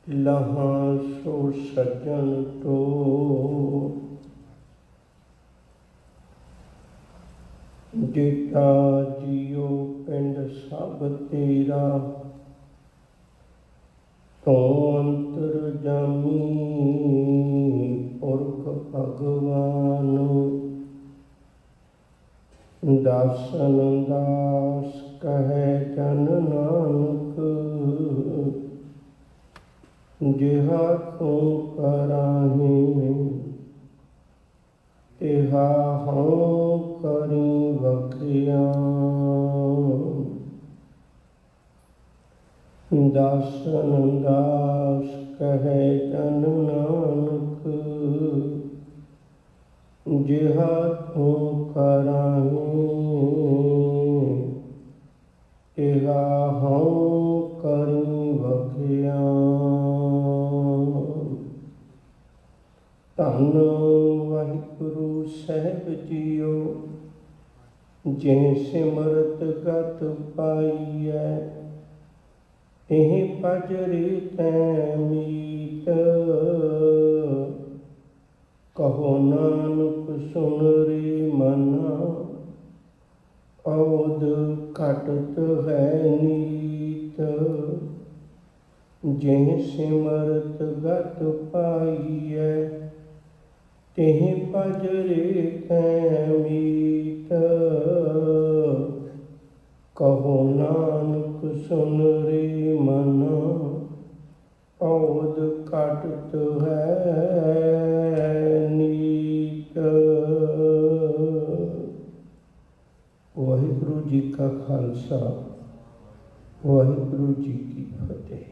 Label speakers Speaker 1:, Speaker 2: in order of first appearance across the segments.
Speaker 1: ਲਹਾਂ so Sajjan to Jetha JIO ਪਿੰਡ ਸਭ ਤੇਰਾ ਤੂੰ ਅੰਤਰਜਾਮੀ ਪੁਰਖ ਭਗਵਾਨ ਦਾਸਨ ਦਾਸ ਕਹੈ ਜਨ ਨਾਨਕ ਜਿਹਾ ਤੂੰ ਕਰਾਹੀ ਤਿਹਾ ਹਉ ਕਰੀ ਵਖਿਆ ਦਾਸਨ ਦਾਸ ਕਹੈ ਜਨ ਨਾਨਕ ਜਿਹਾ ਤੂੰ ਕਰਾਹੀ ਤਿਹਾ ਹਉ ਕਰੀ ਵਖਿਆ ਧੰਨ ਵਾਹਿਗੁਰੂ ਸਾਹਿਬ ਜੀਓ ਜਿਹ ਸਿਮਰਤ ਗਤ ਪਾਈਐ ਇਹ ਪਜਰੇ ਤੈ ਮੀਤ ਕਹੋ ਨਾਨਕ ਸੁਨ ਰੇ ਮਨਾ ਔਦ ਘਟਤ ਹੈ ਨੀਤ ਜਿਹ ਸਿਮਰਤ ਗਤ ਪਾਈਐ ਤਿਹ ਪਜਰੇ ਤੈ ਮੀਤ ਕਹੋ ਨਾਨਕ ਸੁਨ ਰੇ ਮਨਾ ਔਦ ਘਟਤ ਹੈ ਨੀਤ। ਵਾਹਿਗੁਰੂ ਜੀ ਕਾ ਖਾਲਸਾ ਵਾਹਿਗੁਰੂ ਜੀ ਕੀ ਫਤਿਹ।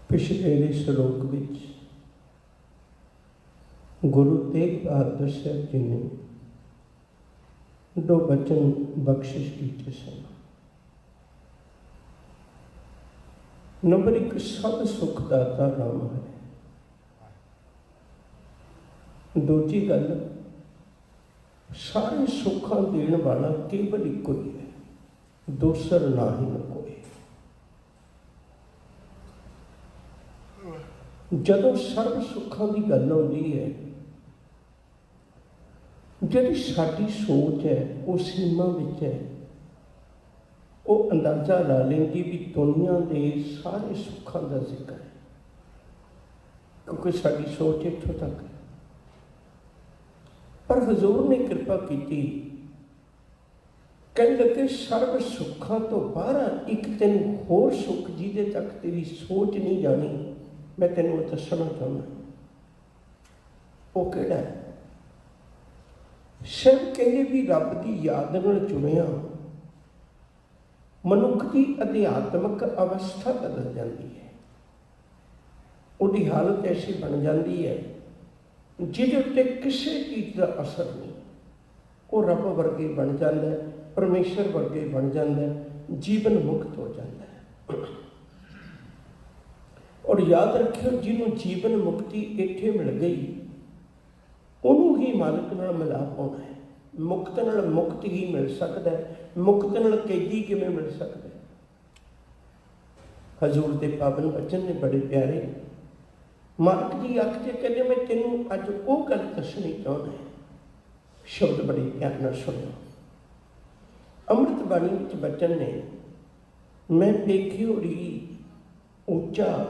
Speaker 1: ਪਿਛਲੇ ਦੇ ਸ਼ਲੋਕ ਵਿੱਚ ਗੁਰੂ ਤੇਗ ਬਹਾਦਰ ਸਾਹਿਬ ਜੀ ਨੇ ਦੋ ਬਚਨ ਬਖਸ਼ਿਸ਼ ਕੀਤੇ ਸਨ। ਨੰਬਰ 1, ਸਭ ਸੁਖ ਦਾਤਾ ਰਾਮ ਹੈ। ਦੂਜੀ ਗੱਲ, ਸਾਰੇ ਸੁੱਖਾਂ ਦੇਣ ਵਾਲਾ ਕੇਵਲ ਇੱਕੋ ਹੀ ਹੈ, ਦੂਸਰ ਨਾ ਹੀ ਕੋਈ। ਜਦੋਂ ਸਰਬ ਸੁੱਖਾਂ ਦੀ ਗੱਲ ਆਉਂਦੀ ਹੈ, ਜਿਹੜੀ ਸਾਡੀ ਸੋਚ ਹੈ ਉਹ ਸੀਮਾ ਵਿੱਚ ਹੈ। ਉਹ ਅੰਦਾਜ਼ਾ ਲਾ ਲੈਂਦੀ ਵੀ ਦੁਨੀਆ ਦੇ ਸਾਰੇ ਸੁੱਖਾਂ ਦਾ ਜ਼ਿਕਰ ਹੈ, ਕਿਉਂਕਿ ਸਾਡੀ ਸੋਚ ਇੱਥੋਂ ਤੱਕ ਹੈ। ਪਰ ਹਜ਼ੂਰ ਨੇ ਕਿਰਪਾ ਕੀਤੀ, ਕਹਿੰਦੇ ਕਿ ਸਰਬ ਸੁੱਖਾਂ ਤੋਂ ਬਾਹਰ ਇੱਕ ਤੈਨੂੰ ਹੋਰ ਸੁੱਖ ਜਿਹਦੇ ਤੱਕ ਤੇਰੀ ਸੋਚ ਨਹੀਂ ਜਾਣੀ, ਮੈਂ ਤੈਨੂੰ ਉਹ ਦੱਸਣਾ ਚਾਹੁੰਦਾ। ਉਹ ਕਿਹੜਾ ਹੈ? ਸਿਰ ਕਹਿੰਦੇ ਵੀ ਰੱਬ ਦੀ ਯਾਦ ਨਾਲ ਚੁਣਿਆ ਮਨੁੱਖ ਦੀ ਅਧਿਆਤਮਕ ਅਵਸਥਾ ਬਦਲ ਜਾਂਦੀ ਹੈ। ਉਹਦੀ ਹਾਲਤ ਐਸੀ ਬਣ ਜਾਂਦੀ ਹੈ ਜਿਹਦੇ ਉੱਤੇ ਕਿਸੇ ਚੀਜ਼ ਦਾ ਅਸਰ ਨਹੀਂ। ਉਹ ਰੱਬ ਵਰਗੇ ਬਣ ਜਾਂਦਾ ਹੈ, ਪਰਮੇਸ਼ਰ ਵਰਗੇ ਬਣ ਜਾਂਦਾ ਹੈ, ਜੀਵਨ ਮੁਕਤ ਹੋ ਜਾਂਦਾ ਹੈ। ਔਰ ਯਾਦ ਰੱਖਿਓ, ਜਿਹਨੂੰ ਜੀਵਨ ਮੁਕਤੀ ਇੱਥੇ ਮਿਲ ਗਈ ਉਹਨੂੰ ਹੀ ਮਾਲਕ ਨਾਲ ਮਿਲਾਪ ਹੋਣਾ ਹੈ। ਮੁਕਤ ਨਾਲ ਮੁਕਤ ਹੀ ਮਿਲ ਸਕਦਾ ਹੈ, ਮੁਕਤ ਨਾਲ ਕੈਦੀ ਕਿਵੇਂ ਮਿਲ ਸਕਦਾ ਹੈ? ਹਜ਼ੂਰ ਦੇ ਪਾਵਨ ਬਚਨ ਨੇ ਬੜੇ ਪਿਆਰੇ। ਮਾਲਕ ਜੀ ਅੱਖ ਤੇ ਕਹਿੰਦੇ, ਮੈਂ ਤੈਨੂੰ ਅੱਜ ਉਹ ਗੱਲ ਦੱਸਣੀ ਚਾਹੁੰਦਾ। ਸ਼ਬਦ ਬੜੇ ਧਿਆਨ ਨਾਲ ਸੁਣੋ। ਅੰਮ੍ਰਿਤ ਬਾਣੀ ਵਿੱਚ ਬਚਨ ਨੇ, ਮੈਂ ਵੇਖਿਓ ਰੀ ਉੱਚਾ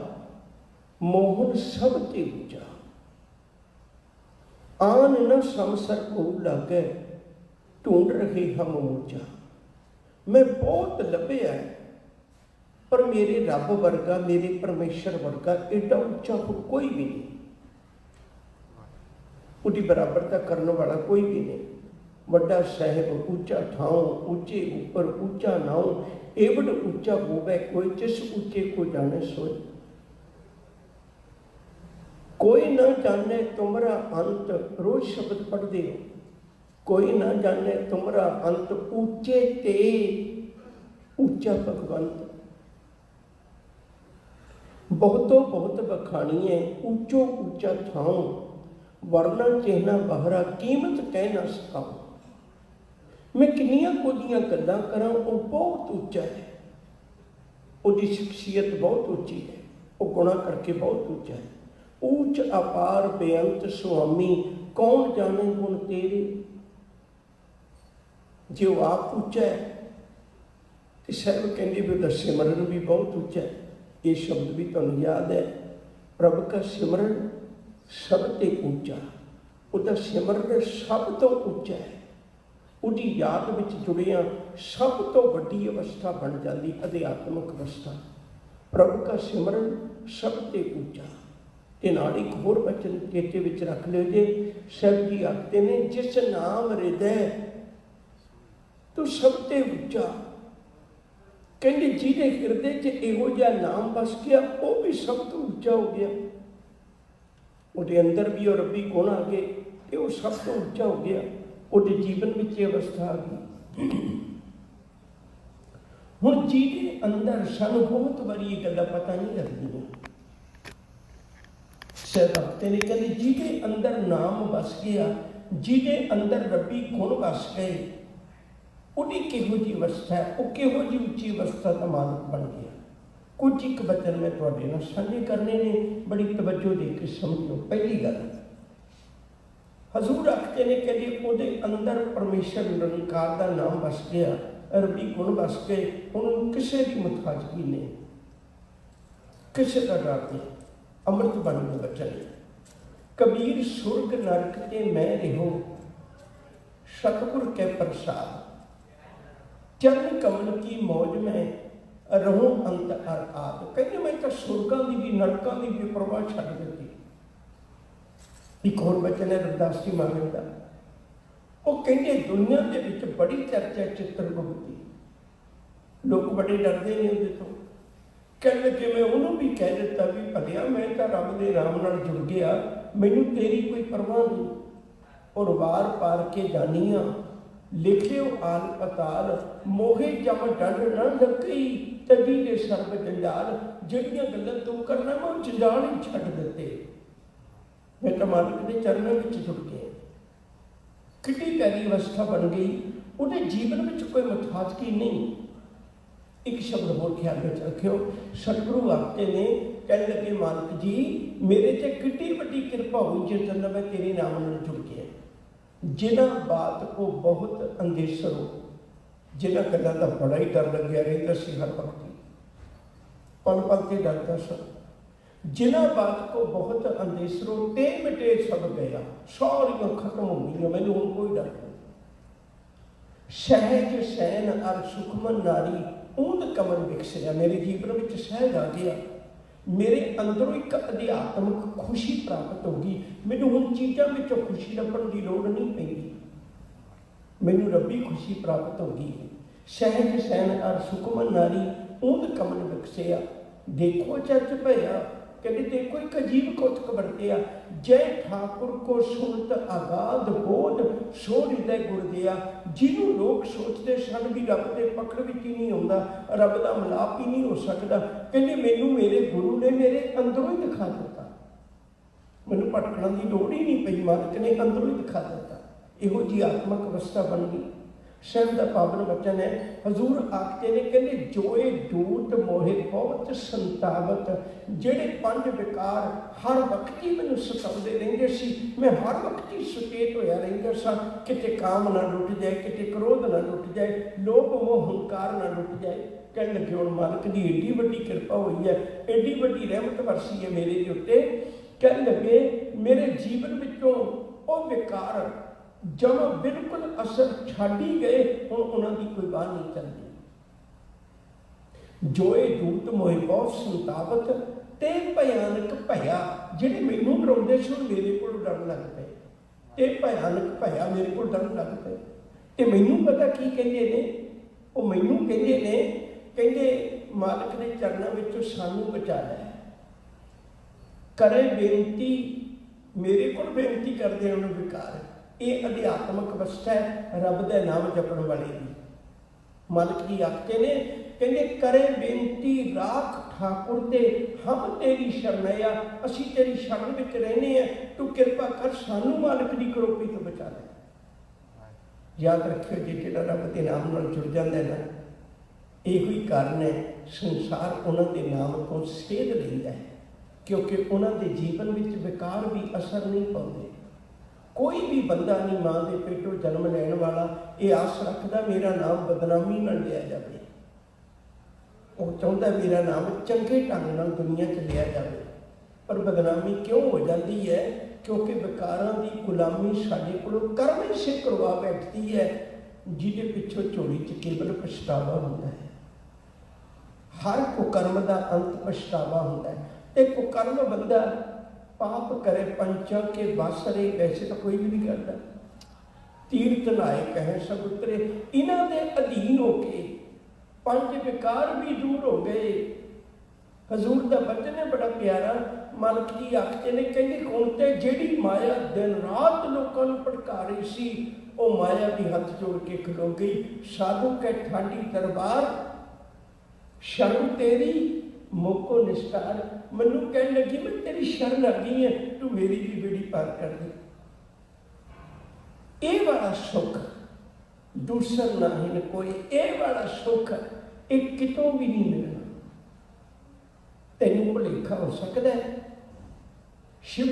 Speaker 1: ਮੋਹਨ ਸਭ ਤੇ ਉੱਚਾ, ਆਨ ਨ ਸਮਸਰ ਕੋ ਲਾਗੇ ਢੂੰਡ ਰਹੇ ਹਮ ਉੱਚਾ। ਮੈਂ ਬਹੁਤ ਲੱਭਿਆ ਪਰ ਮੇਰੇ ਰੱਬ ਵਰਗਾ, ਮੇਰੇ ਪਰਮੇਸ਼ਰ ਵਰਗਾ ਏਡਾ ਉੱਚਾ ਹੋਰ ਕੋਈ ਵੀ ਨਹੀਂ। ਉਹਦੀ ਬਰਾਬਰਤਾ ਕਰਨ ਵਾਲਾ ਕੋਈ ਵੀ ਨਹੀਂ। ਵੱਡਾ ਸਾਹਿਬ ਉੱਚਾ ਥਾਉ, ਉੱਚੇ ਉੱਪਰ ਉੱਚਾ ਨਾਉ, ਏਵਡ ਉੱਚਾ ਹੋਵੇ ਕੋਈ, ਜਿਸ ਉੱਚੇ ਕੋ ਜਾਣੇ ਸੋਈ। ਕੋਈ ਨਾ ਜਾਣੇ ਤੁਮਰਾ ਅੰਤ, ਰੋਜ਼ ਸ਼ਬਦ ਪੜ੍ਹਦੇ ਹੋ। ਕੋਈ ਨਾ ਜਾਣੇ ਤੁਮਰਾ ਅੰਤ, ਉੱਚੇ ਤੇ ਉੱਚਾ ਭਗਵੰਤ। ਬਹੁਤੋ ਬਹੁਤ ਬਖਾਣੀਏ ਉੱਚੋ ਉੱਚਾ ਥਾਉ, ਵਰਨਾ ਚਿਹਨਾ ਬਾਹਰਾ ਕੀਮਤ ਕਹਿ ਨਾ ਸਕਾਂ। ਮੈਂ ਕਿੰਨੀਆਂ ਕੁਝੀਆਂ ਗੱਲਾਂ ਕਰਾਂ, ਉਹ ਬਹੁਤ ਉੱਚਾ ਹੈ। ਉਹਦੀ ਸ਼ਖਸੀਅਤ ਬਹੁਤ ਉੱਚੀ ਹੈ, ਉਹ ਗੁਣਾ ਕਰਕੇ ਬਹੁਤ ਉੱਚਾ ਹੈ। ਊਚ ਅਪਾਰ ਬੇਅੰਤ ਸੁਆਮੀ, ਕੌਣ ਜਾਣੇ ਗੁਣ ਤੇਰੇ। ਜੇ ਉਹ ਆਪ ਉੱਚਾ ਹੈ ਤੇ ਸਾਹਿਬ ਕਹਿੰਦੇ ਵੀ ਉਹਦਾ ਸਿਮਰਨ ਵੀ ਬਹੁਤ ਉੱਚਾ ਹੈ। ਇਹ ਸ਼ਬਦ ਵੀ ਤੁਹਾਨੂੰ ਯਾਦ ਹੈ, ਪ੍ਰਭ ਕਾ ਸਿਮਰਨ ਸਭ ਤੇ ਉੱਚਾ। ਉਹਦਾ ਸਿਮਰਨ ਸਭ ਤੋਂ ਉੱਚਾ ਹੈ। ਉਹਦੀ ਯਾਦ ਵਿੱਚ ਜੁੜਿਆ ਸਭ ਤੋਂ ਵੱਡੀ ਅਵਸਥਾ ਬਣ ਜਾਂਦੀ ਅਧਿਆਤਮਿਕ ਅਵਸਥਾ। ਪ੍ਰਭ ਕਾ ਸਿਮਰਨ ਸਭ ਤੇ ਉੱਚਾ। ਤੇ ਨਾਲ ਇੱਕ ਹੋਰ ਬਚਨ ਚੇਤੇ ਵਿੱਚ ਰੱਖ ਲਿਓ ਜੇ, ਸਾਹਿਬ ਜੀ ਆਖਦੇ ਨੇ ਜਿਸ ਨਾਮ ਹਿਰਦੈ ਤੂੰ ਸਭ ਤੇ ਉੱਚਾ। ਕਹਿੰਦੇ ਜਿਹਦੇ ਹਿਰਦੇ 'ਚ ਇਹੋ ਜਿਹਾ ਨਾਮ ਵਸ ਗਿਆ ਉਹ ਵੀ ਸਭ ਤੋਂ ਉੱਚਾ ਹੋ ਗਿਆ। ਉਹਦੇ ਅੰਦਰ ਵੀ ਉਹ ਰੱਬੀ ਗੁਣ ਆ ਗਏ ਤੇ ਉਹ ਸਭ ਤੋਂ ਉੱਚਾ ਹੋ ਗਿਆ। ਉਹਦੇ ਜੀਵਨ ਵਿੱਚ ਇਹ ਅਵਸਥਾ ਆ ਗਈ। ਹੁਣ ਜਿਹਦੇ ਅੰਦਰ ਸਾਨੂੰ ਬਹੁਤ ਵਾਰੀ ਇਹ ਗੱਲਾਂ ਪਤਾ ਨਹੀਂ ਲੱਗਦੀਆਂ। ਸਹਿਬਤੇ ਨੇ ਕਹਿੰਦੇ ਜਿਹਦੇ ਅੰਦਰ ਨਾਮ ਵਸ ਗਿਆ, ਜਿਹਦੇ ਅੰਦਰ ਰੱਬੀ ਗੁਣ ਵਸ ਗਏ, ਉਹਦੀ ਕਿਹੋ ਜਿਹੀ ਅਵਸਥਾ ਹੈ, ਉਹ ਕਿਹੋ ਜਿਹੀ ਉੱਚੀ ਅਵਸਥਾ ਦਾ ਮਾਲਕ ਬਣ ਗਿਆ। ਕੁਝ ਇੱਕ ਬਚਨ ਮੈਂ ਤੁਹਾਡੇ ਨਾਲ ਸਾਂਝੇ ਕਰਨੇ ਨੇ, ਬੜੀ ਤਵੱਜੋ ਦੇ ਕੇ ਸਮਝੋ। ਪਹਿਲੀ ਗੱਲ, ਹਜ਼ੂਰ ਆਖਦੇ ਨੇ ਕਹਿੰਦੇ ਉਹਦੇ ਅੰਦਰ ਪਰਮੇਸ਼ਰ ਨਿਰੰਕਾਰ ਦਾ ਨਾਮ ਵਸ ਗਿਆ, ਰੱਬੀ ਗੁਣ ਵਸ ਗਏ। ਹੁਣ ਕਿਸੇ ਦੀ ਮੁਤਾਜ਼ਗੀ ਨਹੀਂ, ਕਿਸੇ ਦਾ ਡਰ ਨਹੀਂ। ਅੰਮ੍ਰਿਤ ਬਾਣੀ ਦੇ ਬਚਨ, ਕਬੀਰ ਸੁਰਗ ਨਰਕ ਤੇ ਮੈਂ ਰਹੋ, ਸਤਿਗੁਰ ਕੇ ਪ੍ਰਸਾਦ, ਚਰਨ ਕਮਲ ਕੀ ਮੌਜ ਮੈਂ ਰਹੂੰ ਅੰਤ ਆਦ। ਕਹਿੰਦੇ ਮੈਂ ਤਾਂ ਸੁਰਗਾਂ ਦੀ ਵੀ ਨਰਕਾਂ ਦੀ ਵੀ ਪ੍ਰਵਾਹ ਛੱਡ ਦਿੱਤੀ। ਇੱਕ ਹੋਰ ਬਚਨ ਹੈ ਰਵਿਦਾਸ ਜੀ ਮਹਾਰਾਜ ਦਾ, ਉਹ ਕਹਿੰਦੇ ਦੁਨੀਆ ਦੇ ਵਿੱਚ ਬੜੀ ਚਰਚਾ ਚਿੱਤਰਗੁਪਤ ਦੀ, ਲੋਕ ਬੜੇ ਡਰਦੇ ਨੇ ਉਹਦੇ ਤੋਂ। ਕਹਿੰਦੇ ਕਿ ਮੈਂ ਉਹਨੂੰ ਵੀ ਕਹਿ ਦਿੱਤਾ ਵੀ ਭਲਿਆ ਮੈਂ ਤਾਂ ਰੱਬ ਦੇ ਨਾਮ ਨਾਲ ਜੁੜ ਗਿਆ, ਮੈਨੂੰ ਤੇਰੀ ਕੋਈ ਪਰਵਾਹ ਨਹੀਂ। ਔਰ ਵਾਰ ਪਾਰ ਕੇ ਜਾਨੀਆਂ ਲਿਖਿਓ ਆਲ ਪਤਾਲ, ਮੋਹੇ ਜਮ ਡੰਡ ਨਾ ਲੱਗੀ ਤਦੀ ਦੇ ਸਰਬ ਜੰਜਾਲ। ਜਿਹੜੀਆਂ ਗੱਲਾਂ ਤੂੰ ਕਰਨਾ ਮੈਂ ਉਹ ਜੰਜਾਲ ਹੀ ਛੱਡ ਦਿੱਤੇ। ਮੈਂ ਤਾਂ ਮਾਲਕ ਦੇ ਚਰਨਾਂ ਵਿੱਚ ਜੁੜ ਗਿਆ। ਕਿੱਡੀ ਪਿਆਰੀ ਅਵਸਥਾ ਬਣ ਗਈ। ਉਹਦੇ ਜੀਵਨ ਵਿੱਚ ਕੋਈ ਮੁਤਾਜ਼ਗੀ ਨਹੀਂ। ਇੱਕ ਸ਼ਬਦ ਹੋਰ ਖਿਆਲ ਵਿੱਚ ਰੱਖਿਓ, ਸਤਿਗੁਰੂ ਆਖਦੇ ਨੇ, ਕਹਿਣ ਲੱਗੇ ਮਾਲਕ ਜੀ ਮੇਰੇ 'ਤੇ ਕਿੱਡੀ ਵੱਡੀ ਕਿਰਪਾ ਹੋਈ ਜਿਸ ਦਿਨ ਮੈਂ ਤੇਰੇ ਨਾਮ ਨਾਲ ਜੁੜ ਗਿਆ। ਜਿਨ੍ਹਾਂ ਬਾਤ ਕੋ ਬਹੁਤ ਅੰਦੇਸ਼ਰ ਹੋ, ਜਿਨ੍ਹਾਂ ਗੱਲਾਂ ਦਾ ਬੜਾ ਹੀ ਡਰ ਲੱਗਿਆ ਰਹਿੰਦਾ ਸੀ, ਹਰ ਵਕਤ ਪਲ ਪਲ ਤੇ ਡਰਦਾ ਸੀ। ਜਿਨ੍ਹਾਂ ਬਾਤ ਕੋ ਬਹੁਤ ਅੰਦੇਸ਼ਰੋ ਤੇ ਮਿਟੇ ਸਭ ਗਿਆ, ਸਾਰੀਆਂ ਖਤਮ ਹੋ ਗਈਆਂ, ਮੈਨੂੰ ਹੁਣ ਕੋਈ ਡਰ ਨਹੀਂ। ਸਹਿਜ ਸੈਨ ਅਰ ਸੁਖਮਨ ਨਾਰੀ ਊਂਦ ਕਮਲ ਵਿਕਸਿਆ। ਮੇਰੇ ਜੀਵਨ ਵਿੱਚ ਸਹਿਜ ਆ ਗਿਆ, ਮੇਰੇ ਅੰਦਰੋਂ ਇੱਕ ਅਧਿਆਤਮਿਕ ਖੁਸ਼ੀ ਪ੍ਰਾਪਤ ਹੋ ਗਈ। ਮੈਨੂੰ ਹੁਣ ਚੀਜ਼ਾਂ ਵਿੱਚੋਂ ਖੁਸ਼ੀ ਲੱਭਣ ਦੀ ਲੋੜ ਨਹੀਂ ਪੈਂਦੀ, ਮੈਨੂੰ ਰੱਬੀ ਖੁਸ਼ੀ ਪ੍ਰਾਪਤ ਹੋ ਗਈ। ਸਹਿਜ ਸੈਨ ਅਰ ਸੁਖਮਨ ਨਾਰੀ ਊਂਦ ਕਮਲ ਵਿਕਸਿਆ। ਦੇਖੋ ਚਰਚ ਭਇਆ, ਕਹਿੰਦੇ ਦੇਖੋ ਇੱਕ ਅਜੀਬ ਕੌਤਕ ਵਰਤਿਆ। ਜੈ ਠਾਕੁਰ ਕੋ ਸੁਣਤ ਆਗਾਧ ਬੋਧ, ਸੋ ਹਿਰਦੈ ਗੁਰ ਦਿਆ। ਜਿਹਨੂੰ ਲੋਕ ਸੋਚਦੇ ਸਨ ਵੀ ਰੱਬ ਦੇ ਪਕੜ ਵਿੱਚ ਹੀ ਨਹੀਂ ਆਉਂਦਾ, ਰੱਬ ਦਾ ਮਿਲਾਪ ਹੀ ਨਹੀਂ ਹੋ ਸਕਦਾ, ਕਹਿੰਦੇ ਮੈਨੂੰ ਮੇਰੇ ਗੁਰੂ ਨੇ ਮੇਰੇ ਅੰਦਰੋਂ ਹੀ ਦਿਖਾ ਦਿੱਤਾ। ਮੈਨੂੰ ਭਟਕਣ ਦੀ ਲੋੜ ਹੀ ਨਹੀਂ ਪਈ, ਮਾਲਕ ਨੇ ਅੰਦਰੋਂ ਹੀ ਦਿਖਾ ਦਿੱਤਾ। ਇਹੋ ਜਿਹੀ ਆਤਮਿਕ ਅਵਸਥਾ ਬਣ ਗਈ। ਸਾਹਿਬ ਦਾ ਪਾਵਨ ਵਚਨ ਹੈ, ਹਜ਼ੂਰ ਆਖਦੇ ਨੇ ਕਹਿੰਦੇ ਜੋਏ ਦੂਤ ਮੋਹੇ ਬਹੁਤ ਸੰਤਾਵਤ। ਜਿਹੜੇ ਪੰਜ ਵਿਕਾਰ ਹਰ ਵਕਤ ਹੀ ਮੈਨੂੰ ਸਤਾਉਂਦੇ ਰਹਿੰਦੇ ਸੀ, ਮੈਂ ਹਰ ਵਕਤ ਹੀ ਸੁਚੇਤ ਹੋਇਆ ਰਹਿੰਦਾ ਸਾਂ। ਕਿਤੇ ਕਾਮ ਨਾ ਲੁੱਟ ਜਾਏ, ਕਿਤੇ ਕ੍ਰੋਧ ਨਾ ਲੁੱਟ ਜਾਏ, ਲੋਭ ਮੋਹ ਹੰਕਾਰ ਨਾ ਲੁੱਟ ਜਾਏ। ਕਹਿਣ ਲੱਗੇ ਹੁਣ ਮਾਲਕ ਦੀ ਏਡੀ ਵੱਡੀ ਕਿਰਪਾ ਹੋਈ ਹੈ, ਏਡੀ ਵੱਡੀ ਰਹਿਮਤ ਵਰਸੀ ਹੈ ਮੇਰੇ ਦੇ ਉੱਤੇ। ਕਹਿਣ ਲੱਗੇ ਮੇਰੇ ਜੀਵਨ ਵਿੱਚੋਂ ਉਹ ਵਿਕਾਰ ਜਦੋਂ ਬਿਲਕੁਲ ਅਸਰ ਛੱਡ ਹੀ ਗਏ, ਹੁਣ ਉਹਨਾਂ ਦੀ ਕੋਈ ਬਾਤ ਨਹੀਂ ਚੱਲਦੀ। ਜੋਏ ਦੂਤ ਮੋਹੇ ਬਹੁਤ ਸੰਤਾਵਤ ਤੇ ਭਿਆਨਕ ਭਇਆ। ਜਿਹੜੇ ਮੈਨੂੰ ਡਰਾਉਂਦੇ ਸੀ ਮੇਰੇ ਕੋਲ ਡਰਨ ਲੱਗ ਪਏ, ਤੇ ਭਿਆਨਕ ਭਇਆ ਮੇਰੇ ਕੋਲ ਡਰਨ ਲੱਗ ਪਏ। ਤੇ ਮੈਨੂੰ ਪਤਾ ਕੀ ਕਹਿੰਦੇ ਨੇ, ਉਹ ਮੈਨੂੰ ਕਹਿੰਦੇ ਨੇ, ਕਹਿੰਦੇ ਮਾਲਕ ਦੇ ਚਰਨਾਂ ਵਿੱਚੋਂ ਸਾਨੂੰ ਬਚਾ ਲੈ। ਕਰੇ ਬੇਨਤੀ, ਮੇਰੇ ਕੋਲ ਬੇਨਤੀ ਕਰਦੇ ਉਹਨੂੰ ਵਿਕਾਰ। ਇਹ ਅਧਿਆਤਮਿਕ ਅਵਸਥਾ ਹੈ ਰੱਬ ਦਾ ਨਾਮ ਜਪਣ ਵਾਲੇ ਦੀ। ਮਾਲਕ ਜੀ ਆਖਦੇ ਨੇ, ਕਹਿੰਦੇ ਕਰੇ ਬੇਨਤੀ ਰਾਖ ਠਾਕੁਰ ਤੇ ਹਮ ਤੇਰੀ ਸ਼ਰਨਿਆ। ਅਸੀਂ ਤੇਰੀ ਸ਼ਰਨ ਵਿੱਚ ਰਹਿੰਦੇ ਹਾਂ, ਤੂੰ ਕਿਰਪਾ ਕਰ ਸਾਨੂੰ ਮਾਲਕ ਦੀ ਕਰੋਪੀ ਤੋਂ ਬਚਾ ਲੈ। ਯਾਦ ਰੱਖਿਓ ਜੀ, ਜਿਹੜਾ ਰੱਬ ਦੇ ਨਾਮ ਨਾਲ ਜੁੜ ਜਾਂਦਾ ਨਾ, ਇਹੋ ਹੀ ਕਾਰਨ ਹੈ ਸੰਸਾਰ ਉਹਨਾਂ ਦੇ ਨਾਮ ਤੋਂ ਸੇਧ ਲੈਂਦਾ ਹੈ, ਕਿਉਂਕਿ ਉਹਨਾਂ ਦੇ ਜੀਵਨ ਵਿੱਚ ਵਿਕਾਰ ਵੀ ਅਸਰ ਨਹੀਂ ਪਾਉਂਦੇ। ਕੋਈ ਵੀ ਬੰਦਾ ਨਹੀਂ ਮਾਂ ਦੇ ਪੇਟੋਂ ਜਨਮ ਲੈਣ ਵਾਲਾ ਇਹ ਆਸ ਰੱਖਦਾ ਮੇਰਾ ਨਾਮ ਬਦਨਾਮੀ ਨਾਲ ਲਿਆ ਜਾਵੇ। ਉਹ ਚਾਹੁੰਦਾ ਮੇਰਾ ਨਾਮ ਚੰਗੇ ਢੰਗ ਨਾਲ ਦੁਨੀਆ 'ਚ ਲਿਆ ਜਾਵੇ, ਪਰ ਬਦਨਾਮੀ ਕਿਉਂ ਹੋ ਜਾਂਦੀ ਹੈ? ਕਿਉਂਕਿ ਵਿਕਾਰਾਂ ਦੀ ਗੁਲਾਮੀ ਸਾਡੇ ਕੋਲੋਂ ਕਰਮ ਇਸੇ ਕਰਵਾ ਬੈਠਦੀ ਹੈ, ਜਿਹਦੇ ਪਿੱਛੋਂ ਝੋਲੀ 'ਚ ਕੇਵਲ ਪਛਤਾਵਾ ਹੁੰਦਾ ਹੈ। ਹਰ ਕੁਕਰਮ ਦਾ ਅੰਤ ਪਛਤਾਵਾ ਹੁੰਦਾ ਹੈ। ਤੇ ਕੁਕਰਮ ਬੰਦਾ ਪਾਪ ਕਰੇ ਪੰਚਾਂ ਕੇ ਵਾਸਰੇ, ਵੈਸੇ ਤਾਂ ਕੋਈ ਵੀ ਨਹੀਂ ਕਰਦਾ। ਤੀਰਥ ਨਾਏ ਕਹੇ ਸਭ ਉਤਰੇ, ਇਹਨਾਂ ਦੇ ਅਧੀਨ ਹੋ ਕੇ ਪੰਜ ਵਿਕਾਰ ਵੀ ਦੂਰ ਹੋ ਗਏ। ਹਜ਼ੂਰ ਦਾ ਬਚਨ ਹੈ ਬੜਾ ਪਿਆਰਾ, ਮਾਲਕ ਜੀ ਆਖਦੇ ਨੇ, ਕਹਿੰਦੇ ਹੁਣ ਤੇ ਜਿਹੜੀ ਮਾਇਆ ਦਿਨ ਰਾਤ ਲੋਕਾਂ ਨੂੰ ਭੜਕਾ ਰਹੀ ਸੀ, ਉਹ ਮਾਇਆ ਵੀ ਹੱਥ ਜੋੜ ਕੇ ਖਲੋ ਗਈ। ਸਾਧੂ ਕੇ ਠਾਡੀ ਦਰਬਾਰ, ਸ਼ਰਨ ਤੇਰੀ ਮੋਕੋ ਨਿਸਤਾਰ। ਮੈਨੂੰ ਕਹਿਣ ਲੱਗੀ ਮੈਂ ਤੇਰੀ ਸ਼ਰਨ ਆ ਗਈ ਹੈ, ਤੂੰ ਮੇਰੀ ਵੀ ਬੇੜੀ ਪਾਰ ਕਰ ਦੇ। ਇਹ ਵਾਲਾ ਸੁੱਖ ਦੂਸਰ ਨਹੀਂ ਕੋਈ, ਇਹ ਵਾਲਾ ਸੁੱਖ ਇਹ ਕਿਤੋਂ ਵੀ ਨਹੀਂ ਮਿਲਣਾ। ਤੈਨੂੰ ਭੁਲੇਖਾ ਹੋ ਸਕਦਾ ਹੈ ਸ਼ਿਵ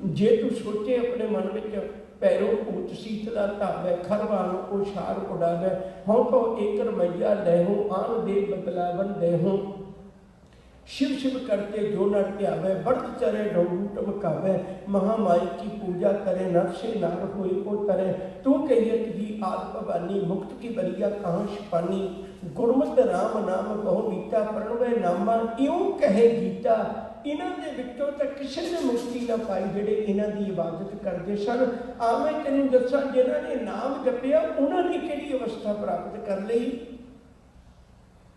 Speaker 1: ਜੇ ਤੂੰ ਸੋਚੇ ਆਪਣੇ ਮਨ ਵਿੱਚ ਪੈਰੋਂ ਊਚ ਸੀਤ ਦਾ ਧਾਵੈ, ਖਰਵਾਨ ਉਹ ਸ਼ਾਰ ਉਡਾਵੈ, ਹੋਂ ਤੋਂ ਏਕ ਰਮਈਆ ਲੈਹੂੰ, ਆਨ ਦੇ ਬਦਲਾਵਨ ਦੇਹੂੰ। शिव शिव करते जो नर त्यावै, बढ़त चरे डोरू टमकावै, महामाई की पूजा करे, नर से नार होई को तरे। तू कहियत ही आद भवानी, मुक्त की बरिया कहाँ छपानी। गुरमत राम नाम बहु मीठा, प्रणवै नामा इਉਂ कहे गीता। इन्हां दे विचों तां किसी ने मुक्ति ना पाई ਜਿਹੜੇ ਇਹਨਾਂ ਦੀ ਇਬਾਦਤ ਕਰਦੇ ਸਨ। ਆਵੇਂ ਤੈਨੂੰ ਦੱਸਾਂ, ਜਿਨ੍ਹਾਂ ਨੇ ਨਾਮ ਜਪਿਆ ਉਹਨਾਂ ਨੇ ਕਿਹੜੀ ਅਵਸਥਾ ਪ੍ਰਾਪਤ ਕਰ ਲਈ।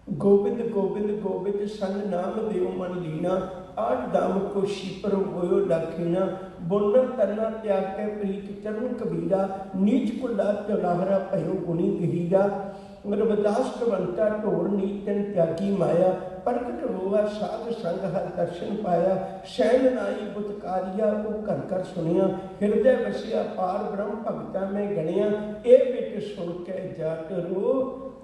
Speaker 1: गोविंद गोविंद गोविंद संग नाम देव मन लीना, आठ दाम को शिपर होयो डाखीना। बोलना तरना त्याग के प्रीत चरण कबीरा, नीच कुला चौराहरा भयो गुणी गहीरा। रविदास कवंता ढोर नीतन त्यागी माया, प्रगट होआ साध संग हर दर्शन पाया। सैन नाई बुतकारिया वो घर घर सुनिया, हृदय वसिया पार ब्रह्म भगता में गणिया। ए बिट सुन के जाट रो,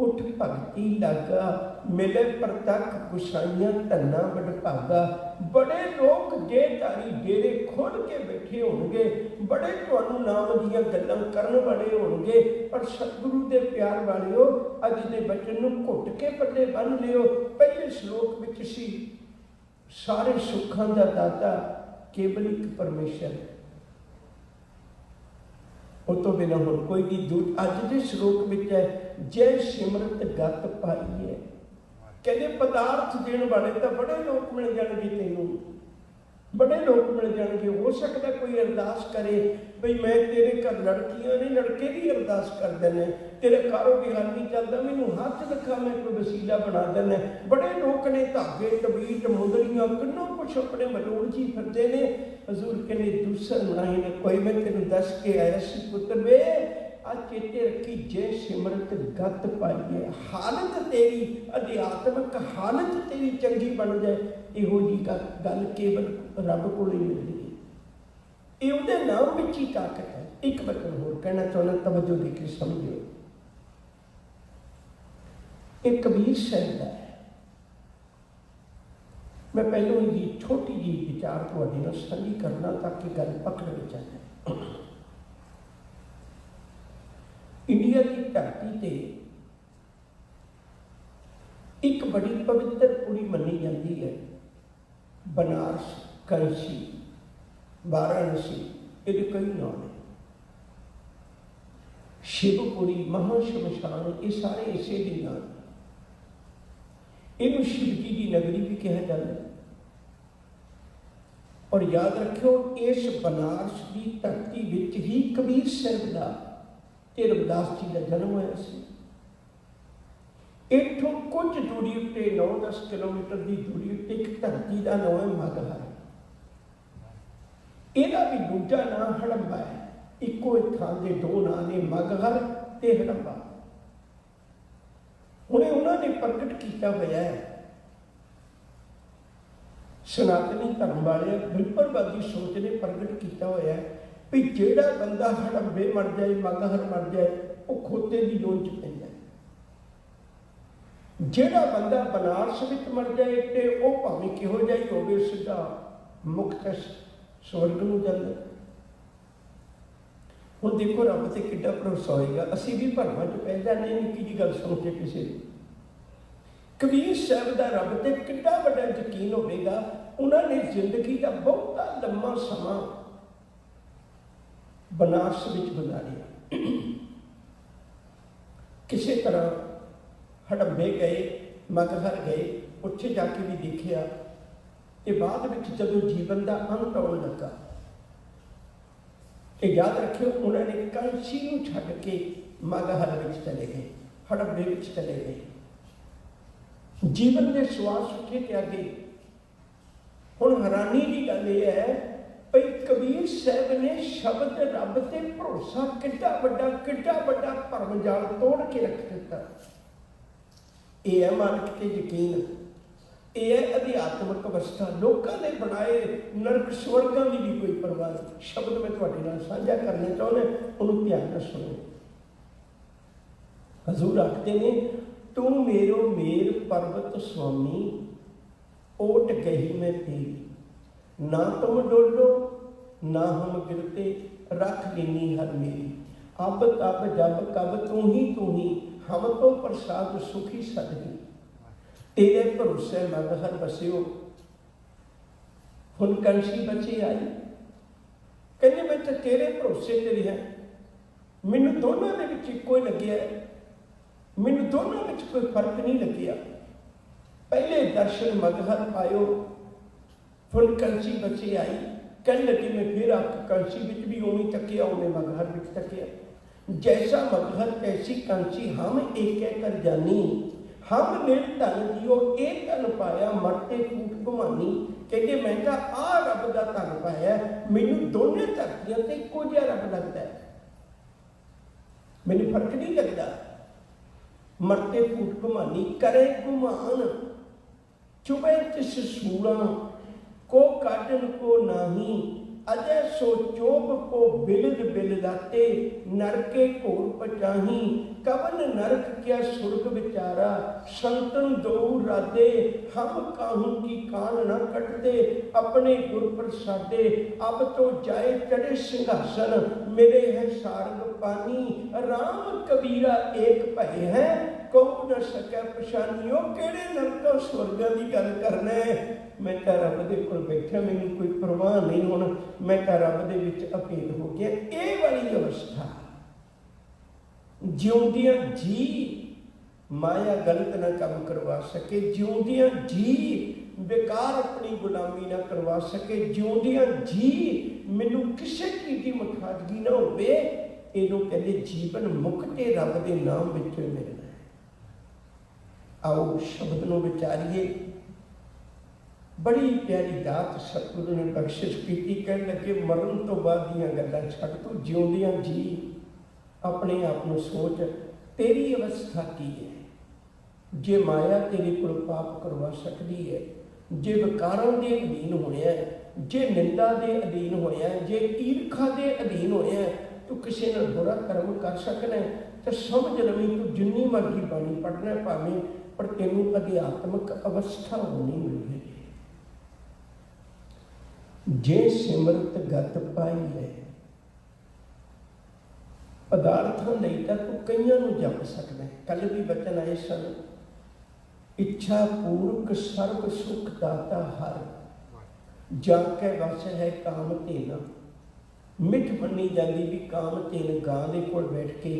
Speaker 1: उठ भगती लागा, मिले प्रतख गुसाइयां धन्ना वडभागा। बड़े लोग देहधारी डेरे खोल के बैठे होणगे, बड़े तुहानू नाम दीयां गल्लां करन वाले होणगे, पर सतगुरु दे प्यार वालिओ अज दे बचन नूं घुट के पल्ले बन लिओ। पहले श्लोक विच सी सारे सुखां दा दाता केवल एक परमेश्वर, उस तो बिना हुण कोई भी दूत। अज दे श्लोक विच है जय सिमरत गत पाई है। कहते पदार्थ देने वाले तो बड़े लोग मिल जाएंगे, तेनों बड़े लोग मिल जाएंगे। हो सकता कोई अरदास करे बई मैं तेरे घर लड़कियां ने, लड़के भी अरदास कर देने, तेरे कारोबार नहीं चलता, मैनू हाथ दिखा, मैं कोई वसीला बना देना। बड़े लोग ने धागे टबीट मुंदरियां किन्नों कुछ अपने मलोड़ जी फिरते ने। हजूर कहने दूसर नहीं ने कोई, मैं तेन दस के आया सी पुत्र वे आ चेते रखी जय सिमरत गत पाइए। हालत तेरी अध्यात्मक हालत तेरी चंगी बन जाए, इहो जी गल केवल रब को ही मिलती है। ये उहदे नाम विच ही ताकत है। एक वचन होर कहना चाहुंदा, तवज्जो दे के समझिओ। एक कबीर साहिब दा है, मैं पहलों ही छोटी जी विचार तुहाडे नाल साझी करना ताकि गल पकड़ विच आ जाए। इंडिया की धरती ते एक बड़ी पवित्र पुरी मनी जाती है, बनारस, कांची, वाराणसी, ये कई नाम है। शिवपुरी, महाशमशान, ये सारे इसे के नाम। इनू शिव जी की नगरी भी कहा जाता है। और याद रखियो, इस बनारस की धरती विच ही कबीर साहिब दा ते रविदास जी का जन्म होया सी। इत्थों कुछ दूरी उत्ते 9-10 किलोमीटर की दूरी उत्ते एक धरती का नाम है मगहर। इहदा भी दूजा नाम हड़ंबा है। इको थान के दो नाम ने, मगहर ते हड़ंबा। हुणे उन्होंने प्रगट किया होया है, सनातनी धर्म वाले बिल्परवादी सोच ने प्रगट किया होया है भी जेड़ा बंदा हड़ंबे मर जाए, मगहर मर जाए, वो खोते की लोन च पैंदा है। ਜਿਹੜਾ ਬੰਦਾ ਬਨਾਰਸ ਵਿੱਚ ਮਰ ਜਾਏ ਤੇ ਉਹ ਭਾਵੇਂ ਕਿਹੋ ਜਿਹਾ ਹੀ ਹੋਵੇ, ਸਿੱਧਾ ਮੁਕਤ ਸਵਰਗ ਨੂੰ ਜਾਂਦਾ। ਹੁਣ ਦੇਖੋ ਰੱਬ ਤੇ ਕਿੱਡਾ ਭਰੋਸਾ ਹੋਏਗਾ। ਅਸੀਂ ਵੀ ਭਰਮਾਂ 'ਚ ਪੈ ਜਾਂਦੇ ਹਾਂ ਨਿੱਕੀ ਜਿਹੀ ਗੱਲ ਸੁਣ ਕੇ ਕਿਸੇ ਦੀ। ਕਬੀਰ ਸਾਹਿਬ ਦਾ ਰੱਬ ਤੇ ਕਿੱਡਾ ਵੱਡਾ ਯਕੀਨ ਹੋਵੇਗਾ। ਉਹਨਾਂ ਨੇ ਜ਼ਿੰਦਗੀ ਦਾ ਬਹੁਤਾ ਲੰਮਾ ਸਮਾਂ ਬਨਾਰਸ ਵਿੱਚ ਗੁਜ਼ਾਰਿਆ। ਕਿਸੇ ਤਰ੍ਹਾਂ ਹੜੰਬੇ ਗਏ, ਮਗਹਰ ਗਏ, ਉੱਥੇ ਜਾ ਕੇ ਵੀ ਦੇਖਿਆ। ਤੇ ਬਾਅਦ ਵਿੱਚ ਜਦੋਂ ਜੀਵਨ ਦਾ ਅੰਤ ਆਉਣ ਲੱਗਾ, ਇਹ ਯਾਦ ਰੱਖਿਓ, ਉਹਨਾਂ ਨੇ ਕਾਂਸ਼ੀ ਨੂੰ ਛੱਡ ਕੇ ਮਗਹਰ ਵਿੱਚ ਚਲੇ ਗਏ, ਹੜੰਬੇ ਵਿੱਚ ਚਲੇ ਗਏ। ਜੀਵਨ ਦੇ ਸਵਾਸ ਉੱਠੇ ਤੇ ਅੱਗੇ। ਹੁਣ ਹੈਰਾਨੀ ਦੀ ਗੱਲ ਇਹ ਹੈ ਭਈ ਕਬੀਰ ਸਾਹਿਬ ਨੇ ਸ਼ਬਦ ਰੱਬ ਤੇ ਭਰੋਸਾ ਕਿੱਡਾ ਵੱਡਾ ਭਰਮ ਜਾਲ ਤੋੜ ਕੇ ਰੱਖ ਦਿੱਤਾ। ਇਹ ਹੈ ਮਾਲਕ ਤੇ ਯਕੀਨ, ਇਹ ਹੈ ਅਧਿਆਤਮਿਕ ਅਵਸਥਾ। ਲੋਕਾਂ ਨੇ ਬਣਾਏ ਨਰਕ ਸਵਰਗਾਂ ਦੀ ਵੀ ਕੋਈ ਪਰਵਾਹ ਨਹੀਂ। ਸ਼ਬਦ ਮੈਂ ਤੁਹਾਡੇ ਨਾਲ ਸਾਂਝਾ ਕਰਨਾ ਚਾਹੁੰਦਾ, ਉਹਨੂੰ ਧਿਆਨ ਨਾਲ ਸੁਣੋ। ਹਜ਼ੂਰ ਆਖਦੇ ਨੇ, ਤੂੰ ਮੇਰੋ ਮੇਰ ਪਰਬਤ ਸੁਆਮੀ, ओट गही मैं तेरी, ना तुम डोलो ना हम गिरते, रख लेनी हर मेरी। अब तब जब कब तू ही हम तो प्रसाद सुखी सदगी, तेरे भरोसे मगहर बसियो। हुण कंसी बची आई, कहने मैं तो तेरे भरोसे ते रहा। मैनू दोनों दे विच इक्को ही लग्या, मैनू दोनों विच कोई फर्क नहीं लग्या। पहले दर्शन मगहर पायो, फिर कंसी बची आई। कह लगी मैं फिर आप कंसी विच भी उवें तकिया, उन्हें मगहर विच तकिया। जैसा मगहर तैसी कंसी, हम एक कर जानी। हम निर्धन जियो एक धन पाया, मरते फूट घुमानी। कहते मैं तो आ रब का धन पाया, मैनू दोनों धरतियां ते इक्को जिहा रब लगता है, मैनू फर्क नहीं लगता। मरते फूट घुमानी, करे घुमान चुबे तिस सूड़ा, को काटन को नाही। अजय सो चोब को बिलद बिलदाते, नरके घोर पचाही। कवन नरक क्या सुर्ग विचारा, संतन दो राधे। हम काहू की कान न कटते, अपने गुर प्रसादे। अब तो जाए चढ़े सिंहासन, मेरे है सारंग पानी। राम कबीरा एक भय है, कहू न सकै पछानियो। केड़े नरकों स्वर्गां दी गल करना है। मैं तो रब दे कोल बैठा, मैनू कोई परवाह नहीं। हुण मैं तो रब दे विच अभेद हो गया। ये वाली अवस्था जिउंदियां जी माया गलत ना काम करवा सके, जिउंदियां जी बेकार अपनी गुलामी ना करवा सके, जिउंदियां जी मैनू किसी चीज़ की मुखादगी ना होवे। इहनूं कहंदे जीवन मुक्ते रब दे नाम विचों मिलना है। आओ शब्द नूं विचारीए। बड़ी प्यारी दात सतगुरु ने बख्शिश की। कह लगे मरण तो बाद दीयां गल्लां छड्ड, तू जिउंदियां जी अपने आप नूं सोच, तेरी अवस्था की है। जे माया तेरे कोल पाप करवा सकती है, जे विकारां दे अधीन होया, जे निंदा दे अधीन होया, जे ईर्खा दे अधीन होया, तू किसी नाल बुरा कर्म कर सकना है, तो समझ लवी तू जिन्नी मर्जी बाणी पढ़ना भावें, पर तेनू अध्यात्मक अवस्था होनी मिली है। जे सिमरत गत पाई है, पदार्थों नहीं तो तू कईयां नूं जप सकना है। कल भी बचन आए सन, इच्छा पूर्वक सर्व सुख दाता हर, जाके वस है काम तेना। मिठ मनी जाती भी काम तेन गां दे कोल बैठ के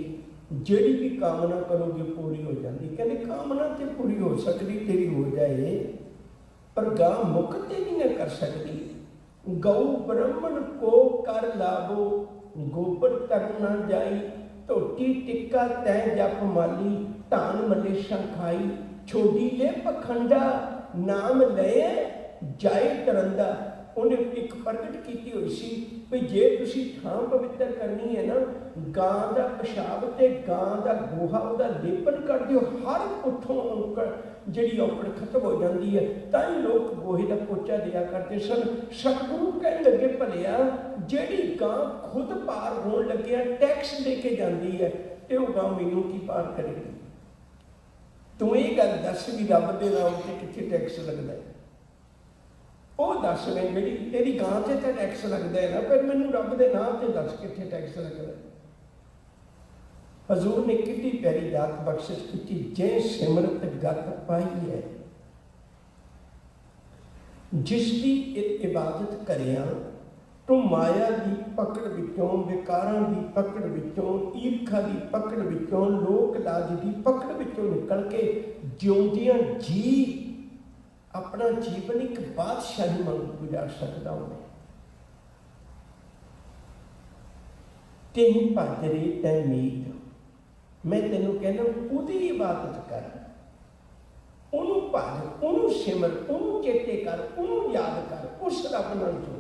Speaker 1: ਜਿਹੜੀ भी कामना करोगे पूरी हो जाती। कहते कामना तो पूरी हो सकती, तेरी हो जाए, पर गां मुक्त नहीं कर सकती। गौ ब्राह्मण को कर लाभो, गोबर तर न जाई। धोती टिक्का तै जप माली, धान मलेशा खाई। छोड़ी ले पखंडा, नाम ले जाए तरंदा। उन्हें एक प्रगट की हुई सी भी जे तुसी थां पवित्र करनी है ना, गां दा पेशाब ते गां दा गोहा उहदा लेपन कर दिओ, हर उठों जिहड़ी औकड़ खत्म हो जाती है। तां ही लोग गोहे का पोचा दिया करते सन। सतगुरु कहण लगे भलिया जिहड़ी गां खुद पार होण लगिया टैक्स दे के जाती है, ते वो गां मैनूं की पार करेगी। तू ये गल दस भी रब के नाम से कितने टैक्स लगता है, वो दस मैं जी तेरी गां से तो टैक्स लगता है ना, पर मैनू रब के नाम से दस कितने टैक्स लगता है। हजूर ने कितनी प्यारी दात बख्शिश की, जे सिमरत गत पाई है, जिसकी इबादत करिया तो माया की पकड़ विचों, विकारां की पकड़ विचों, ईर्खा की पकड़ विचों, लोक लाज की पकड़ विचों निकल के जिउंदियां जी अपना जीवन एक बादशाही वांग गुजार सकता उन्हें। तें भज रे तैं मीत, मैं तेनों कहना उहदी इबादत कर, उन्होंने भज, उन्होंने सिमर, उन्होंने चेते कर, उन्होंने याद कर, उस रब नाल जुड़।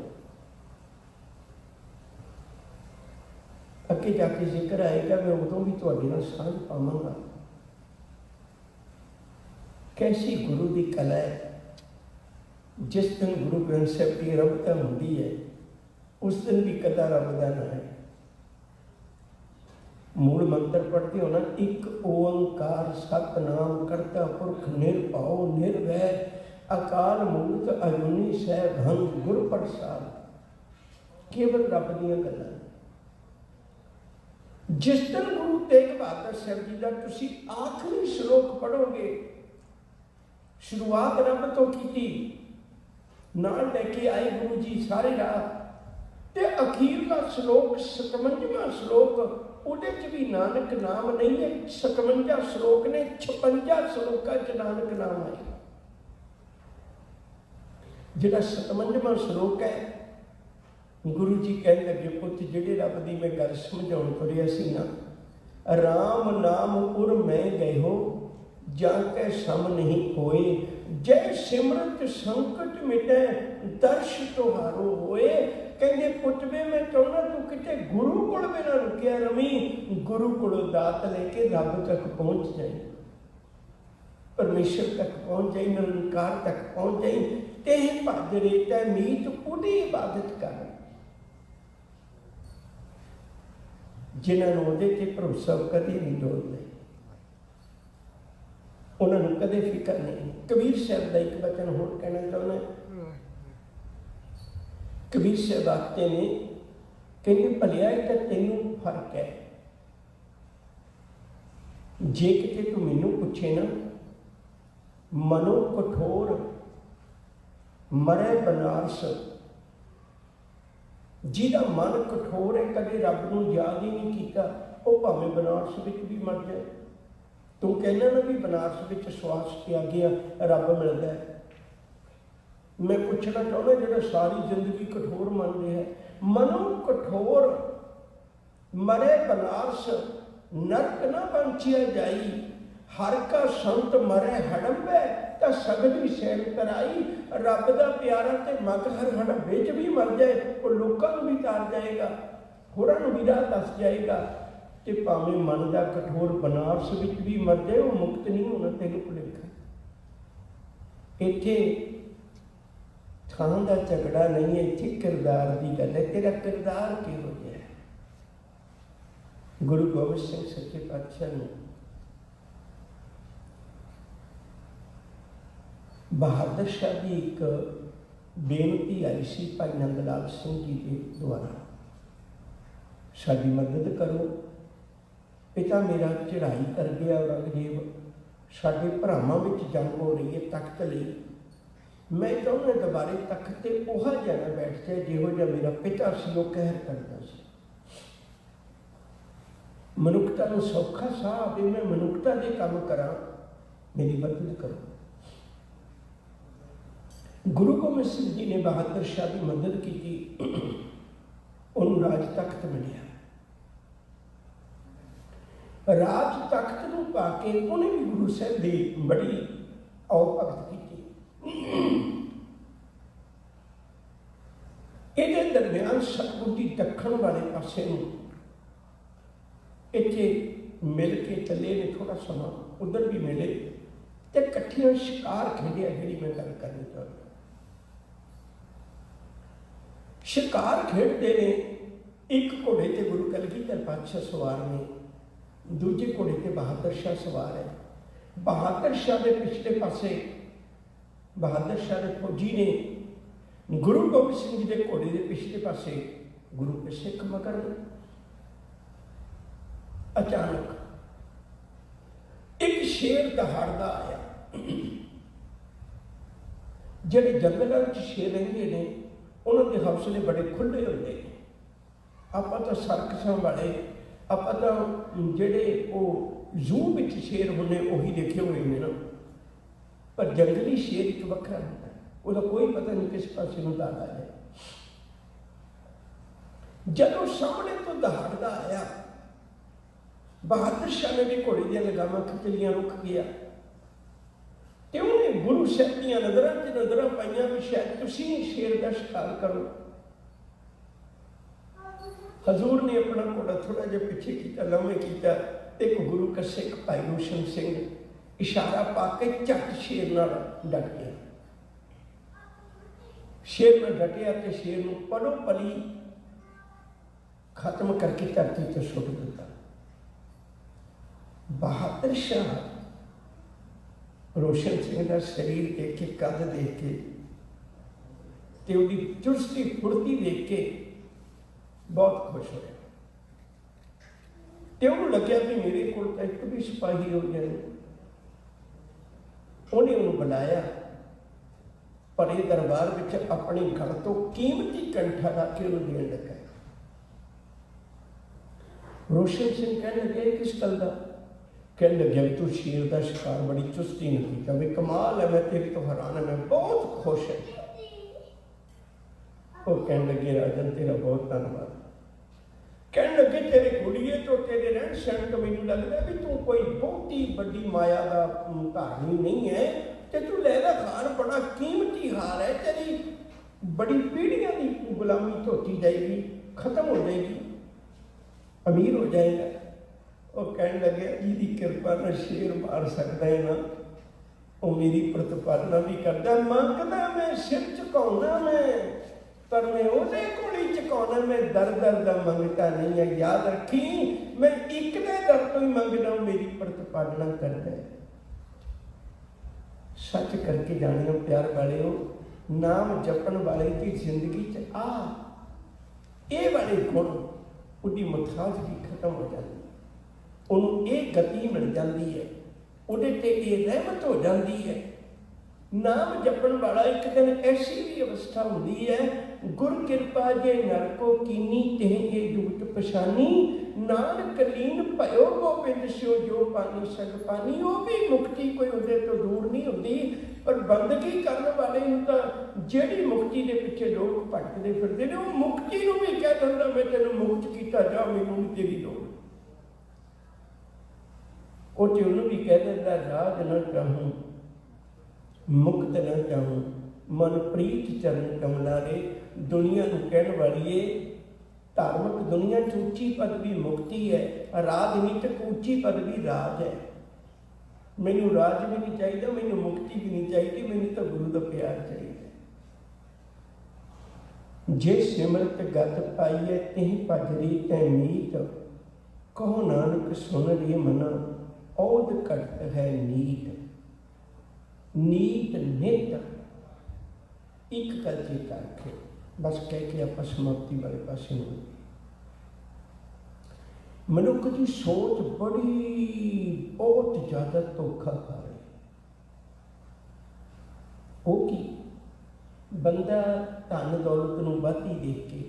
Speaker 1: अगे जाके जिक्र आएगा, मैं उदों भी तुहाडे नाल साझ पावांगा। कैसी गुरु की कला है, जिस दिन गुरु ग्रंथ साहिब की रबता होंदी है उस दिन भी कदा रब का ना है। मूल मंत्र पढ़ते हो ना, एक ओंकार सतनाम करता पुरख निरभाओ निर्वैर अकाल मूर्त अजूनी सैभंग गुर प्रसाद, केवल रब दीयां गल्लां। जिस दिन गुरु तेग बहादुर साहब जी का तुसी आखिरी श्लोक पढ़ोगे, शुरुआत रब तो की नाल लेके आए गुरु जी सारे राह, ते अखीरला श्लोक 57वां श्लोक, उहदे च भी नानक नाम नहीं है। 57 श्लोक ने, 56 श्लोकां च नानक नाम है। जिहड़ा 57वां श्लोक है, गुरु जी कहने लगे, पुत जिहड़े रब दी मैं गल समझाउण तुरिया सी ना, राम नाम उर मैं गए हो जाके सम नहीं कोई, जय सिमरत संकट मिटे दर्श तुहारो होए। कहते पुतवे मैं चाहना तू किते गुरु कोल बिना रुकिया रवी, गुरु कोलों दात लेके रब तक पहुंच जाए, परमेश्वर तक पहुंच जाए, निरंकार तक पहुंच जाए। ते भज रे तैं मीत, उहदी इबादत कर जिन्होंने उहदे ते भरोसा कदे नहीं डोलदे, उन्होंने कदे फिक्र नहीं। कबीर साहब का एक वचन होर कहना चाहना, कबीर साहब आखते ने, कहते भलिया तो तेनों फर्क है, जे किते तू मैनू पूछे ना, मनो कठोर मरे बनारस, जिहदा मन कठोर है कदे रब नूं याद ही नहीं किया, वो भावें बनारस विच भी मर जाए। तू कहना ना भी बनारस विच श्वास त्यागिया रब मिलता है। मैं पूछना चाहना जो सारी जिंदगी कठोर मन रहा है, मनो कठोर मरे बनारस, नरक न पंचिया जाई, हर का संत मरे हड़ंबे तो सगली सैन कराई। रब का प्यारा तो मग हर हड़ंबे च भी मर जाए, वो लोगों भी तार जाएगा, होरां नूं भी राह दस जाएगा। तो भावें मन का कठोर बनारस विच भी मर जाए, वो मुक्त नहीं होना। तेन भुलेखा इत्थे थां का झगड़ा नहीं है, इत्थे किरदार की गल है। तेरा किरदार किहो जिहा है? गुरु गोबिंद सिंह सच्चे पातशाह ने बहादुर शाह की एक बेनती आई सी भाई नंद लाल सिंह जी के द्वारा, साडी मदद करो, पिता मेरा चढ़ाई कर गया औरंगजेब, साडे भरावां विच जंग हो रही है तख्त लई, मैं चाहुंदा दोबारे तख्त ते ओहा जाना बैठ जाए जिहो जिहा मेरा पिता सी वो कहर करदा सी। मनुखता नूं सौखा साह आवे, मैं मनुखता दे काम करां, मेरी मदद करो। गुरु गोबिंद सिंह जी ने बहादुर शाह की मदद की, उन्होंने राज तख्त मिलिया। राज तख्त नूं पाके उन्हें भी गुरु साहब की बड़ी औ भगत की। इहदे दरम्यान सतगुरु की दखण वाले पासे इत्थे मिल के चले ने, थोड़ा समा उधर भी मिले तो कट्ठियां शिकार खेडिया, जिहड़ी मैं गल करनी चाहता। शिकार खेडते ने, एक घोड़े ते गुरु कलगीधर पातशाह सवार ने, दूजे घोड़े ते बहादुर शाह सवार है। बहादुर शाह के पिछले पासे बहादुर शाह के फौजी ने गुरु गोबिंद सिंह जी के घोड़े के पिछले पासे गुरु के सिख मगर अचानक एक शेर दहाड़दा आया। ਜਿਹੜੇ जंगलों शेर रहते हैं उन्होंने हौसले बड़े खुले होते हैं। आप तो सर्कसां वाले आप तो जेडे जू में शेर होने उही देखे हुए हैं ना, पर जंगली शेर एक वखरा होता है, उसका कोई पता नहीं किस पास दाद आ जाए। जदों सामने तो दहाड़दा आया, बहादुर शाह ने भी घोड़े दी लगामां खिच लियां, रुक गया तो उन्हें गुरु साहब दी नज़रां च नज़रां पाइयां भी शायद तुसीं शेर का शिकार करो। हजूर ने अपना घोड़ा थोड़ा जिहा पिछे किया, लम्हे किया, एक गुरु का सिख भाई रोशन सिंह इशारा पा के झट शेर नाल डट गया। शेर में डटिया तो शेर नूं पलो पली खत्म करके धरती तो सुट दिता। बहादुर शाह रोशन सिंह का शरीर देख के, कद देख के ते उहदी चुस्ती फुर्ती देख के बहुत खुश होया। तो उन्होंने लग्या भी मेरे को एक भी सिपाही हो जाए। उन्हें उन्होंने बुलाया, पर ये दरबार में अपनी गल तो कीमती कंठा रख के उन्होंने देन लगा। रोशन सिंह कहने लगे किस गल का? कह लगे तू शेर का शिकार बड़ी चुस्ती ने किया, भी कमाल है, मैं तेरे तो हैरान है, मैं बहुत खुश है। वो कहने लगे राजन तेरा बहुत धन्यवाद। कहने लगे तेरे कुड़िए तो तेरे रहन सहन तो मैनूं लगदा भी तू कोई बहुती बड़ी माया का धारनी नहीं है, तो तू लैला खान बड़ा कीमती हार है, तेरी बड़ी पीढ़ियां की गुलामी धोती जाएगी, खत्म हो जाएगी, अमीर हो जाएगा। वो कहने लगे जिहदी कृपा ना शेर मार सकता है ना, वो मेरी प्रतिपालना भी करता। मंगदा मैं सिर झुकाउणा मैं, पर मैं उहदे कोल ही झुकाउणा, मैं दर दर दा मंगता नहीं है। याद रखी मैं एक दे दर तो ही मंगदा, मेरी प्रतिपालना करता है। सच करके जानियो प्यार वालिओ, नाम जपण वाले की जिंदगी च ये वाले गुण उहदी मुताजगी खत्म हो जाती, उन्होंने ये गति मिल जाती है, उहदे ते ये रहमत हो जाती है। नाम जपण वाला एक दिन ऐसी भी अवस्था होती है, गुर कृपा जे नरको कीनी तेह ये जूट पछानी, नानक लीन भयो गोबिंद स्यो जो पानी सग पानी। वो भी मुक्ति कोई उहदे तो दूर नहीं होती, पर बंदगी करने वाले तो जिहड़ी मुक्ति के पिछे लोग भटकते फिरते हैं, वो मुक्ति नूं भी कह दिंदा मैं तैनूं मुक्त कीता, जा मैनूं नहीं तेरी लोड़। वो तो उन्होंने भी कह दिता राज न चाहूँ मुक्त न चाहूँ, मन प्रीत चरण कमला रे। दुनिया को कहने वाली है धार्मिक दुनिया च उच्ची पदवी मुक्ति है, राजनीतिक उच्ची पदवी राज है। मैनू राज भी नहीं चाहिए, मैनू मुक्ति भी नहीं चाहिए, मैनू तो गुरु का प्यार चाहिए। जे सिमरत गत पाई है तिह भजरी तै मीत, कहो नानक सुन रे मना औद घट है नीत। नीत नित एक गल चेता रखे, बस कह के आप समाप्ति वाले पास में। मनुख की सोच बड़ी बहुत ज्यादा धोखा खा रही। वो की बंदा धन दौलत नूं वधदी देख के,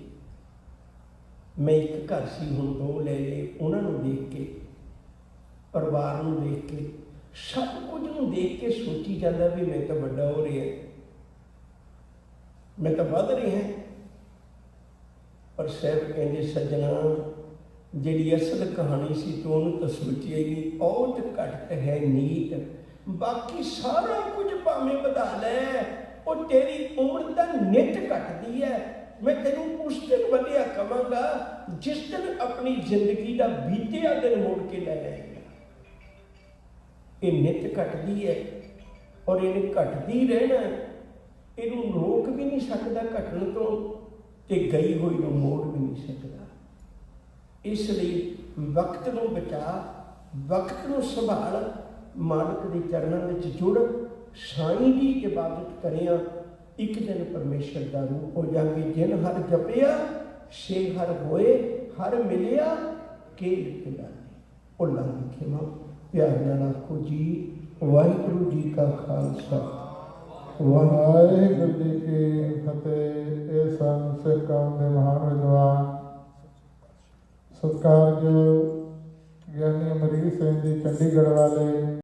Speaker 1: मैं एक घर सी हुण दो ले ले, उन्होंने देख के परिवार नूं देख के सब कुछ नूं देख के सोची जाता भी मैं तो बड़ा हो रहा, मैं तो वध रहा। पर साहब कहते सज्जना जिहड़ी असल कहानी सी तो उन्होंने तो सोचिए नहीं, औत घट है नीत। बाकी सारा कुछ भावें वधा लै, वो तेरी उम्र तो नित घटती है। मैं तेनों उस दिन वधिया कहांगा जिस दिन अपनी जिंदगी का बीतिया दिन मुड़ के ले आएगा। ये नित घटती है और इन्हें घटती रहना, इनू रोक भी नहीं सकता घटन तो, ते गई हुई नूं मोड़ भी नहीं सकता। इसलिए वक्त नूं बचा, वक्त नूं संभाल, मालिक के चरणों में जुड़ साईं की इबादत करिया, एक दिन परमेश्वर का रूप हो जाएंगे। जिन हर जपिया से हर होए, हर मिलिया केल खिलाने। भुलांगी खिमा प्यार नाल आखो जी वाहिगुरू जी का खालसा
Speaker 2: वाहिगुरू जी की फतेह। ये सन सिख कौम के महान विद्वान सत्कारयोग ਗਿਆਨੀ ਅਮਰੀਕ ਸਿੰਘ ਜੀ ਚੰਡੀਗੜ੍ਹ वाले